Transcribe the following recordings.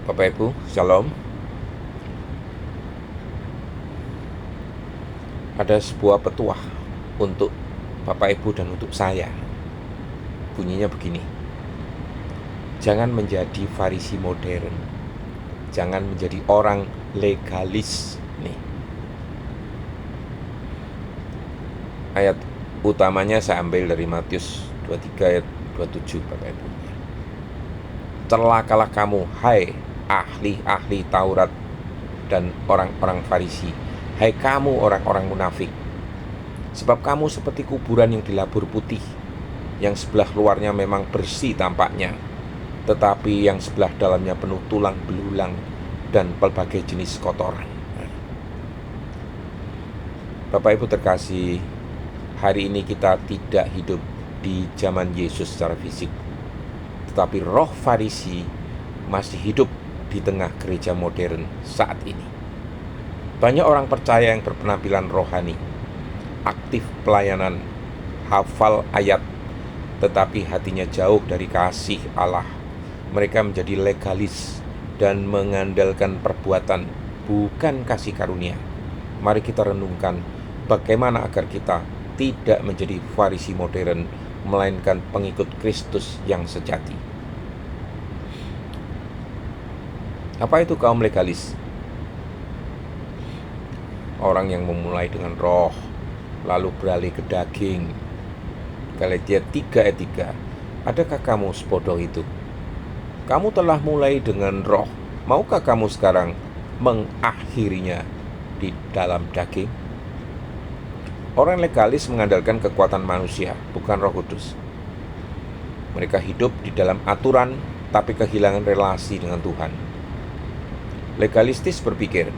Bapak Ibu, Shalom. Ada sebuah petuah untuk Bapak Ibu dan untuk saya. Bunyinya begini: jangan menjadi Farisi modern. Jangan menjadi orang legalis. Nih, ayat utamanya saya ambil dari Matius 23 ayat 27, Bapak Ibu. Celakalah kamu, hai ahli-ahli Taurat dan orang-orang Farisi, hai kamu orang-orang munafik, sebab kamu seperti kuburan yang dilabur putih, yang sebelah luarnya memang bersih tampaknya, tetapi yang sebelah dalamnya penuh tulang belulang dan berbagai jenis kotoran. Bapak Ibu terkasih, hari ini kita tidak hidup di zaman Yesus secara fisik, tetapi roh Farisi masih hidup di tengah gereja modern saat ini. Banyak orang percaya yang berpenampilan rohani, aktif pelayanan, hafal ayat, tetapi hatinya jauh dari kasih Allah. Mereka menjadi legalis dan mengandalkan perbuatan, bukan kasih karunia. Mari kita renungkan bagaimana agar kita tidak menjadi Farisi modern, melainkan pengikut Kristus yang sejati. Apa itu kaum legalis? Orang yang memulai dengan roh, lalu beralih ke daging. Galatia 3 ayat 3. Adakah kamu sebodoh itu? Kamu telah mulai dengan roh, maukah kamu sekarang mengakhirinya di dalam daging? Orang legalis mengandalkan kekuatan manusia, bukan Roh Kudus. Mereka hidup di dalam aturan, tapi kehilangan relasi dengan Tuhan. Legalistis berpikir,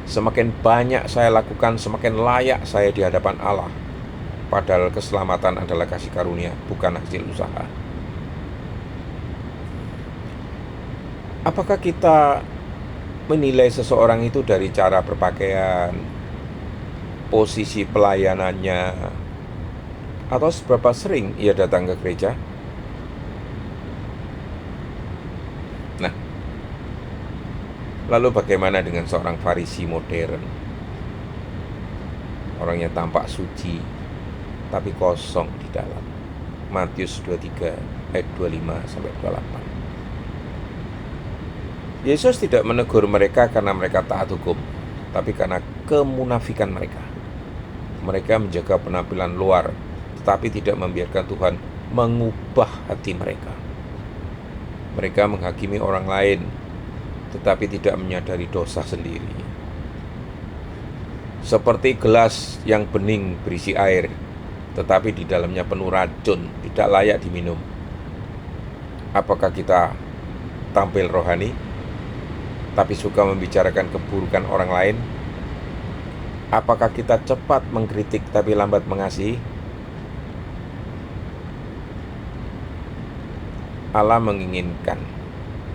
semakin banyak saya lakukan, semakin layak saya di hadapan Allah. Padahal keselamatan adalah kasih karunia, bukan hasil usaha. Apakah kita menilai seseorang itu dari cara berpakaian, posisi pelayanannya, atau seberapa sering ia datang ke gereja? Nah, lalu bagaimana dengan seorang Farisi modern? Orangnya tampak suci, tapi kosong di dalam. Matius 23 ayat 25-28. Yesus tidak menegur mereka karena mereka taat hukum, tapi karena kemunafikan mereka. Mereka menjaga penampilan luar, tetapi tidak membiarkan Tuhan mengubah hati mereka. Mereka menghakimi orang lain, tetapi tidak menyadari dosa sendiri. Seperti gelas yang bening berisi air, tetapi di dalamnya penuh racun, tidak layak diminum. Apakah kita tampil rohani, tapi suka membicarakan keburukan orang lain? Apakah kita cepat mengkritik tapi lambat mengasihi? Allah menginginkan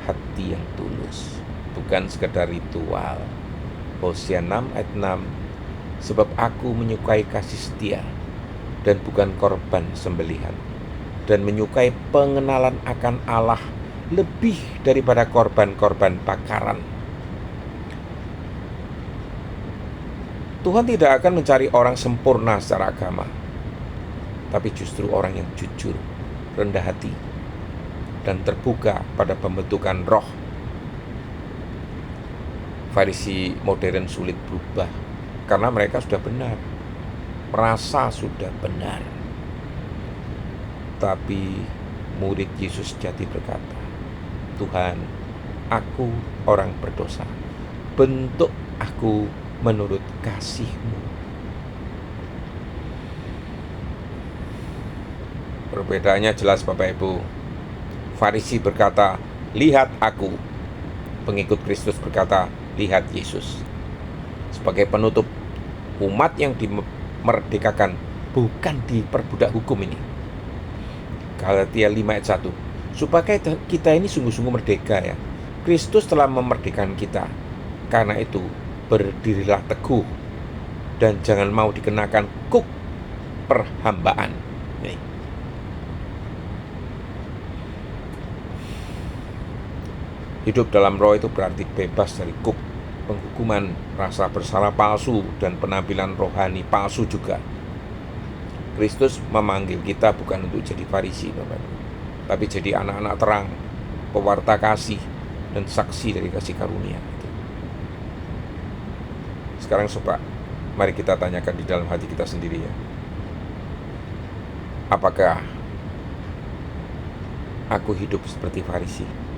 hati yang tulus, bukan sekedar ritual. Hosea 6 ayat 6. Sebab aku menyukai kasih setia dan bukan korban sembelihan, dan menyukai pengenalan akan Allah lebih daripada korban-korban bakaran. Tuhan tidak akan mencari orang sempurna secara agama, tapi justru orang yang jujur, rendah hati, dan terbuka pada pembentukan roh. Farisi modern sulit berubah karena mereka sudah benar, merasa sudah benar. Tapi murid Yesus sejati berkata, Tuhan, aku orang berdosa, bentuk aku menurut kasih-Mu. Perbedaannya jelas Bapak Ibu. Farisi berkata, lihat aku. Pengikut Kristus berkata, lihat Yesus. Sebagai penutup, umat yang dimerdekakan bukan diperbudak hukum ini. Galatia 5 ayat 1. Supaya kita ini sungguh-sungguh merdeka ya. Kristus telah memerdekakan kita. Karena itu, berdirilah teguh dan jangan mau dikenakan kuk perhambaan. Hidup dalam roh itu berarti bebas dari kuk penghukuman, rasa bersalah palsu, dan penampilan rohani palsu juga. Kristus memanggil kita bukan untuk jadi Farisi, Bapak, tapi jadi anak-anak terang, pewarta kasih, dan saksi dari kasih karunia. Sekarang coba, mari kita tanyakan di dalam hati kita sendiri ya. Apakah aku hidup seperti Farisi?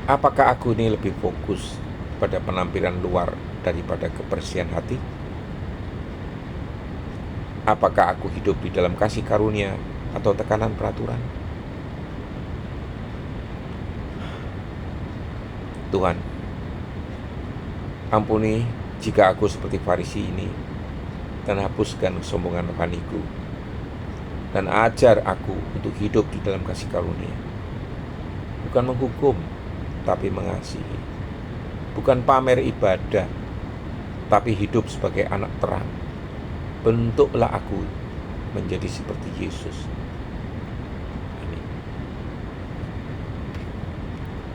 Apakah aku ini lebih fokus pada penampilan luar daripada kebersihan hati? Apakah aku hidup di dalam kasih karunia atau tekanan peraturan? Tuhan, ampuni jika aku seperti Farisi ini, dan hapuskan kesombongan rohaniku, dan ajar aku untuk hidup di dalam kasih karunia. Bukan menghukum, tapi mengasihi. Bukan pamer ibadah, tapi hidup sebagai anak terang. Bentuklah aku menjadi seperti Yesus.